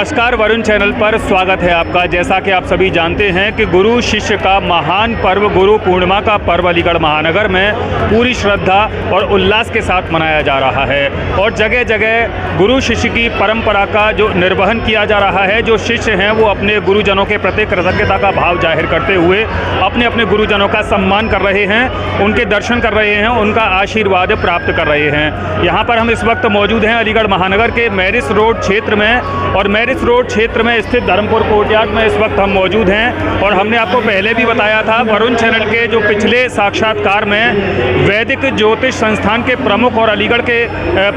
नमस्कार, वरुण चैनल पर स्वागत है आपका। जैसा कि आप सभी जानते हैं कि गुरु शिष्य का महान पर्व गुरु पूर्णिमा का पर्व अलीगढ़ महानगर में पूरी श्रद्धा और उल्लास के साथ मनाया जा रहा है और जगह जगह गुरु शिष्य की परंपरा का जो निर्वहन किया जा रहा है। जो शिष्य हैं वो अपने गुरुजनों के प्रति कृतज्ञता का भाव जाहिर करते हुए अपने अपने गुरुजनों का सम्मान कर रहे हैं, उनके दर्शन कर रहे हैं, उनका आशीर्वाद प्राप्त कर रहे हैं। यहाँ पर हम इस वक्त मौजूद हैं अलीगढ़ महानगर के मैरिस रोड क्षेत्र में और मैरिस रोड क्षेत्र में स्थित धर्मपुर कोर्टयार्ड में इस वक्त हम मौजूद हैं। और हमने आपको पहले भी बताया था वरुण चैनल के जो पिछले साक्षात्कार में वैदिक ज्योतिष संस्थान के प्रमुख और अलीगढ़ के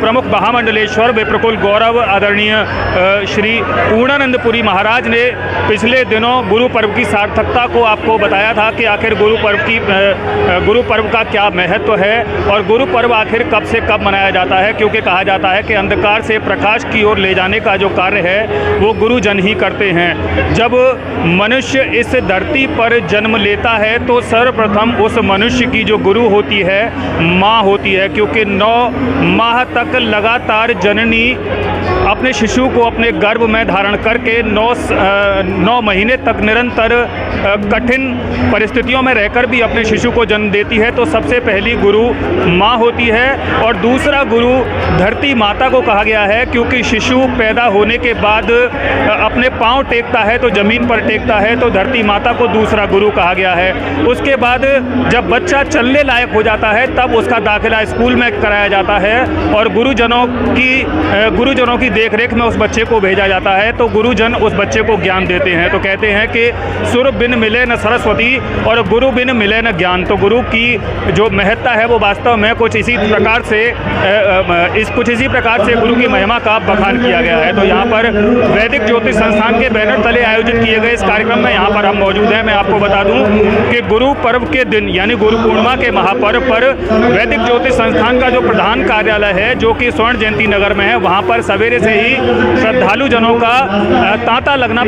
प्रमुख महामंडलेश्वर विप्रकुल गौरव आदरणीय श्री पूर्णानंदपुरी महाराज ने पिछले दिनों गुरु पर्व की सार्थकता को आपको बताया था कि आखिर गुरु पर्व का क्या महत्व है और गुरु पर्व आखिर कब से कब मनाया जाता है। क्योंकि कहा जाता है कि अंधकार से प्रकाश की ओर ले जाने का जो कार्य है वो गुरुजन ही करते हैं। जब मनुष्य इस धरती पर जन्म लेता है तो सर्वप्रथम उस मनुष्य की जो गुरु होती है माँ होती है, क्योंकि 9 माह तक लगातार जननी अपने शिशु को अपने गर्भ में धारण करके 9 महीने तक निरंतर कठिन परिस्थितियों में रहकर भी अपने शिशु को जन्म देती है। तो सबसे पहली गुरु माँ होती है और दूसरा गुरु धरती माता को कहा गया है, क्योंकि शिशु पैदा होने के बाद अपने पांव टेकता है तो ज़मीन पर टेकता है, तो धरती माता को दूसरा गुरु कहा गया है। उसके बाद जब बच्चा चलने लायक हो जाता है तब उसका दाखिला स्कूल में कराया जाता है और गुरुजनों की देखरेख में उस बच्चे को भेजा जाता है। तो गुरुजन उस बच्चे को ज्ञान देते हैं। तो कहते हैं कि सुर बिन मिले न सरस्वती और गुरु बिन मिले न ज्ञान। तो गुरु की जो महत्ता है वो वास्तव में कुछ इसी प्रकार से गुरु की महिमा का बखान किया गया है। तो यहाँ पर वैदिक ज्योतिष संस्थान के बैनर तले आयोजित किए गए इस कार्यक्रम में यहाँ पर हम मौजूद हैं। मैं आपको बता दूं कि गुरु पर्व के दिन यानी गुरु पूर्णिमा के महापर्व पर वैदिक ज्योतिष संस्थान का जो प्रधान कार्यालय है जो कि स्वर्ण जयंती नगर में है, वहाँ पर सवेरे से ही श्रद्धालु जनों का तांता लगना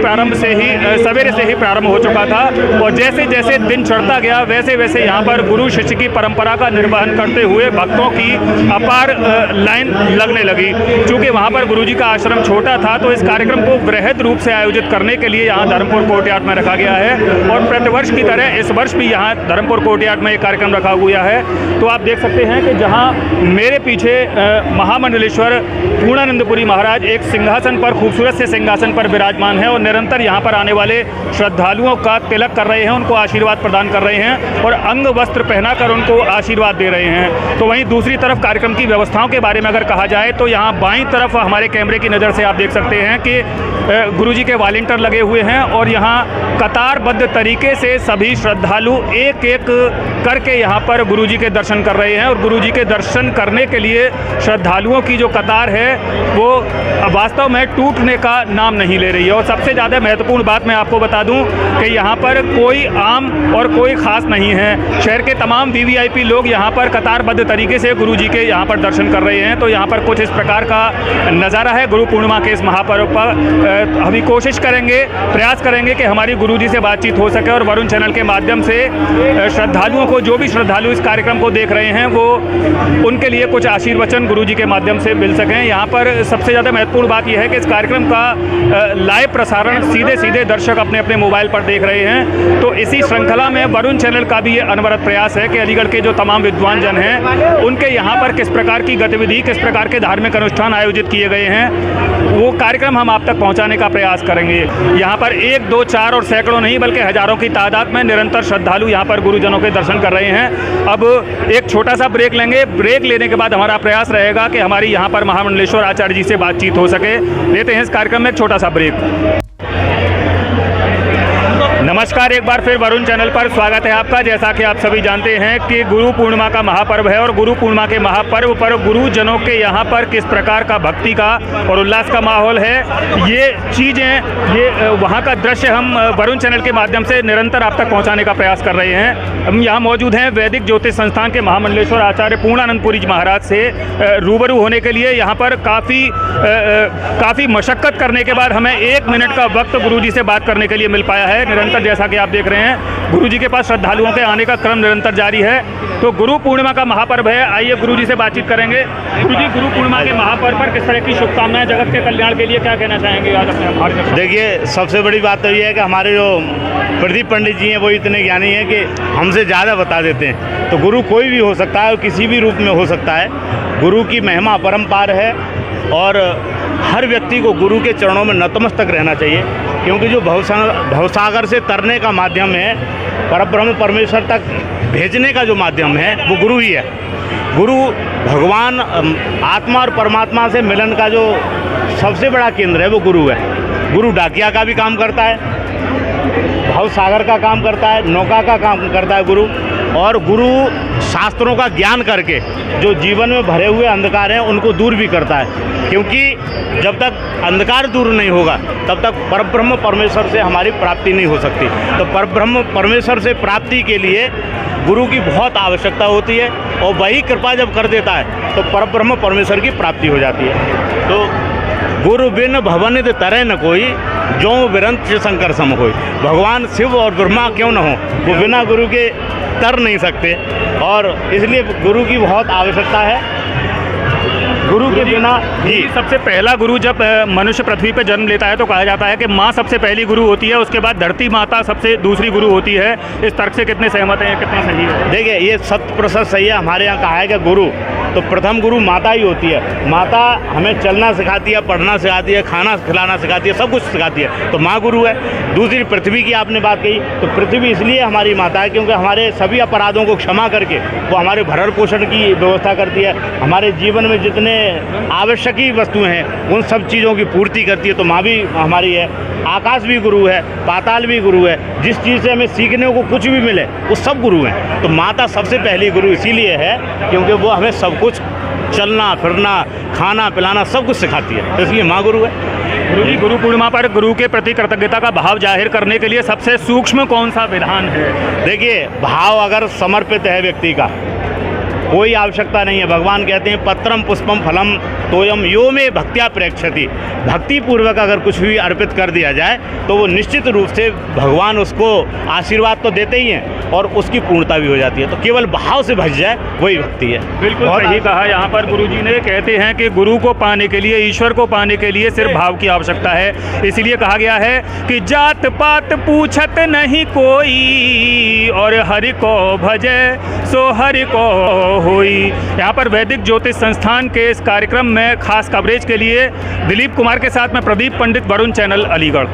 सवेरे से ही प्रारंभ हो चुका था। और जैसे जैसे दिन चढ़ता गया वैसे वैसे यहाँ पर गुरु शिष्य की परंपरा का निर्वहन करते हुए भक्तों की अपार लाइन लगने लगी। चूँकि वहाँ पर गुरुजी का आश्रम छोटा था तो इस कार्यक्रम को वृहद रूप से आयोजित करने के लिए यहाँ धर्मपुर कोर्टयार्ड में रखा गया है और प्रतिवर्ष की तरह इस वर्ष भी यहाँ धर्मपुर कोर्टयार्ड में एक कार्यक्रम रखा हुआ है। तो आप देख सकते हैं कि जहाँ मेरे पीछे महामंडलेश्वर पूर्णानंदपुरी महाराज एक सिंहासन पर खूबसूरत से सिंहासन पर विराजमान है और निरंतर यहाँ पर आने वाले श्रद्धालुओं का तिलक कर रहे हैं, उनको आशीर्वाद प्रदान कर रहे हैं और अंग वस्त्र पहनाकर उनको आशीर्वाद दे रहे हैं। तो वहीं दूसरी तरफ कार्यक्रम की व्यवस्थाओं के बारे में अगर कहा जाए तो यहाँ बाईं तरफ हमारे कैमरे की नज़र से आप देख सकते हैं कि गुरुजी के वॉलंटियर लगे हुए हैं और यहाँ कतारबद्ध तरीके से सभी श्रद्धालु एक एक करके यहाँ पर गुरुजी के दर्शन कर रहे हैं। और गुरुजी के दर्शन करने के लिए श्रद्धालुओं की जो कतार है वो वास्तव में टूटने का नाम नहीं ले रही है। और सबसे ज़्यादा महत्वपूर्ण बात मैं आपको बता दूं कि यहाँ पर कोई आम और कोई ख़ास नहीं है। शहर के तमाम वीवीआईपी लोग यहाँ पर कतारबद्ध तरीके से गुरुजी के यहाँ पर दर्शन कर रहे हैं। तो यहाँ पर कुछ इस प्रकार का नज़ारा है गुरु पूर्णिमा के इस महापर्व पर। हम कोशिश करेंगे, प्रयास करेंगे कि हमारी गुरुजी से बातचीत हो सके और वरुण चैनल के माध्यम से श्रद्धालुओं को, जो भी श्रद्धालु इस कार्यक्रम को देख रहे हैं, वो उनके लिए कुछ आशीर्वचन गुरुजी के माध्यम से मिल सकें। यहाँ पर सबसे ज़्यादा महत्वपूर्ण बात यह है कि इस कार्यक्रम का लाइव प्रसारण सीधे दर्शक अपने अपने मोबाइल पर देख रहे हैं। तो इसी श्रृंखला में वरुण चैनल का भी ये अनवरत प्रयास है कि अलीगढ़ के जो तमाम विद्वान जन हैं उनके यहाँ पर किस प्रकार की गतिविधि, किस प्रकार के धार्मिक अनुष्ठान आयोजित किए गए हैं, वो कार्यक्रम हम आप तक पहुँचाने का प्रयास करेंगे। यहाँ पर 1, 2, 4 और सैकड़ों नहीं बल्कि हजारों की तादाद में निरंतर श्रद्धालु यहाँ पर गुरुजनों के दर्शन कर रहे हैं। अब एक छोटा सा ब्रेक लेंगे। ब्रेक लेने के बाद हमारा प्रयास रहेगा कि हमारी यहाँ पर महामंडलेश्वर आचार्य जी से बातचीत हो सके। लेते हैं इस कार्यक्रम में एक छोटा सा ब्रेक। नमस्कार, एक बार फिर वरुण चैनल पर स्वागत है आपका। जैसा कि आप सभी जानते हैं कि गुरु पूर्णिमा का महापर्व है और गुरु पूर्णिमा के महापर्व पर गुरुजनों के यहाँ पर किस प्रकार का भक्ति का और उल्लास का माहौल है, ये चीज़ें, ये वहाँ का दृश्य हम वरुण चैनल के माध्यम से निरंतर आप तक पहुँचाने का प्रयास कर रहे हैं। हम यहाँ मौजूद हैं वैदिक ज्योतिष संस्थान के महामंडलेश्वर आचार्य पूर्णानंदपुरी महाराज से रूबरू होने के लिए। यहाँ पर काफ़ी मशक्क़त करने के बाद हमें 1 मिनट का वक्त गुरुजी से बात करने के लिए मिल पाया है। निरंतर निरंतर, जैसा कि आप देख रहे हैं, गुरु जी के पास श्रद्धालुओं के आने का क्रम निरंतर जारी है। तो गुरु पूर्णिमा का महापर्व है, आइए गुरु जी से बातचीत करेंगे। गुरु जी, गुरु पूर्णिमा के महापर्व पर किस तरह की शुभकामनाएं, जगत के कल्याण के लिए क्या कहना चाहेंगे आज अपने हमारे दर्शकों को? देखिए, सबसे बड़ी बात तो ये है कि हमारे जो प्रदीप पंडित जी हैं वो इतने ज्ञानी हैं कि हमसे ज़्यादा बता देते हैं। तो गुरु कोई भी हो सकता है और किसी भी रूप में हो सकता है। गुरु की महिमा अपरंपार है और हर व्यक्ति को गुरु के चरणों में नतमस्तक रहना चाहिए, क्योंकि जो भवसागर से तरने का माध्यम है, परब्रह्म परमेश्वर तक भेजने का जो माध्यम है, वो गुरु ही है। गुरु भगवान आत्मा और परमात्मा से मिलन का जो सबसे बड़ा केंद्र है वो गुरु है। गुरु डाकिया का भी काम करता है, भवसागर का काम करता है, नौका का काम करता है गुरु। और गुरु शास्त्रों का ज्ञान करके जो जीवन में भरे हुए अंधकार हैं उनको दूर भी करता है, क्योंकि जब तक अंधकार दूर नहीं होगा तब तक परब्रह्म परमेश्वर से हमारी प्राप्ति नहीं हो सकती। तो परब्रह्म परमेश्वर से प्राप्ति के लिए गुरु की बहुत आवश्यकता होती है, और वही कृपा जब कर देता है तो परब्रह्म परमेश्वर की प्राप्ति हो जाती है। तो गुरु बिन भवनित तरह न कोई, जो विरंत शंकर सम होई। भगवान शिव और ब्रह्मा क्यों न हो, वो बिना गुरु के तर नहीं सकते, और इसलिए गुरु की बहुत आवश्यकता है। गुरु के बिना जी, सबसे पहला गुरु जब मनुष्य पृथ्वी पर जन्म लेता है तो कहा जाता है कि माँ सबसे पहली गुरु होती है, उसके बाद धरती माता सबसे दूसरी गुरु होती है। इस तर्क से कितने सहमत हैं, कितना सही है? देखिए, ये 100% सही है। हमारे यहाँ कहा है कि गुरु तो प्रथम गुरु माता ही होती है। माता हमें चलना सिखाती है, पढ़ना सिखाती है, खाना खिलाना सिखाती है, सब कुछ सिखाती है, तो माँ गुरु है। दूसरी पृथ्वी की आपने बात कही, तो पृथ्वी इसलिए हमारी माता है क्योंकि हमारे सभी अपराधों को क्षमा करके वो हमारे भरण पोषण की व्यवस्था करती है, हमारे जीवन में जितने आवश्यक ही वस्तुएं हैं उन सब चीज़ों की पूर्ति करती है। तो माँ भी हमारी है। आकाश भी गुरु है, पाताल भी गुरु है। जिस चीज़ से हमें सीखने को कुछ भी मिले वो सब गुरु हैं। तो माता सबसे पहली गुरु इसीलिए है क्योंकि वो हमें सब कुछ, चलना फिरना, खाना पिलाना, सब कुछ सिखाती है, तो इसलिए माँ गुरु है। गुरु जी, गुरु पूर्णिमा पर गुरु के प्रति कृतज्ञता का भाव जाहिर करने के लिए सबसे सूक्ष्म कौन सा विधान है? देखिए, भाव अगर समर्पित है व्यक्ति का, कोई आवश्यकता नहीं है। भगवान कहते हैं पत्रम पुष्पम फलम तोयम यो में भक्त्या प्रेक्षति। भक्ति पूर्वक अगर कुछ भी अर्पित कर दिया जाए तो वो निश्चित रूप से भगवान उसको आशीर्वाद तो देते ही हैं और उसकी पूर्णता भी हो जाती है। तो केवल भाव से भज जाए वही भक्ति है। बिल्कुल सही कहा। यहाँ पर गुरु जी ने कहते हैं कि गुरु को पाने के लिए, ईश्वर को पाने के लिए सिर्फ भाव की आवश्यकता है। इसीलिए कहा गया है कि जात पात पूछत नहीं कोई, और हरि को भजे सो हरि को होई। यहाँ पर वैदिक ज्योतिष संस्थान के इस कार्यक्रम में खास कवरेज के लिए दिलीप कुमार के साथ में प्रदीप पंडित, वरुण चैनल, अलीगढ़।